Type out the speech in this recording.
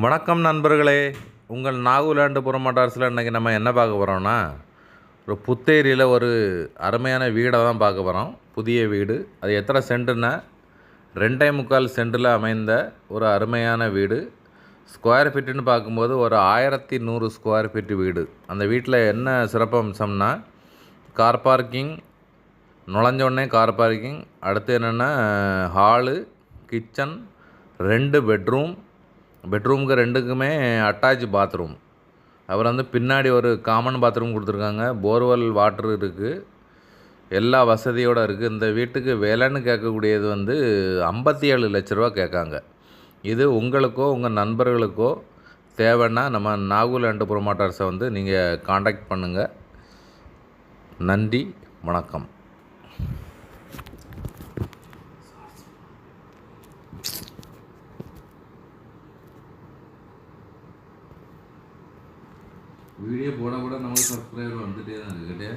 வணக்கம் நண்பர்களே. உங்கள் நாகுலேண்டு புறமாட்டார்ஸில் இன்றைக்கி நம்ம என்ன பார்க்க போகிறோம்னா, ஒரு புத்தேரியில் ஒரு அருமையான வீடை தான் பார்க்க போகிறோம். புதிய வீடு. அது எத்தனை சென்ட்டுன்னா 2.25 சென்ட்டில் அமைந்த ஒரு அருமையான வீடு. ஸ்கொயர் ஃபீட்டுன்னு பார்க்கும்போது ஒரு 1100 ஸ்கொயர் ஃபீட்டு வீடு. அந்த வீட்டில் என்ன சிறப்பு அம்சம்னா, கார் பார்க்கிங், நுழைஞ்சோடனே கார் பார்க்கிங், அடுத்து என்னென்னா ஹாலு, கிச்சன், 2 பெட்ரூமுக்கு 2க்குமே அட்டாச் பாத்ரூம். அப்புறம் பின்னாடி ஒரு காமன் பாத்ரூம் கொடுத்துருக்காங்க. போர்வெல் வாட்ரு இருக்குது. எல்லா வசதியோடு இருக்குது. இந்த வீட்டுக்கு விலைன்னு கேட்கக்கூடியது 57 லட்ச ரூபா கேட்காங்க. இது உங்களுக்கோ உங்கள் நண்பர்களுக்கோ தேவைன்னா நம்ம நாகுலேண்டு புறமாட்டார்ஸை நீங்கள் காண்டாக்ட் பண்ணுங்கள். நன்றி, வணக்கம். வீடியோ போட நமக்கு சப்ஸ்கிரைபர் வந்துகிட்டே தான் இருக்குது.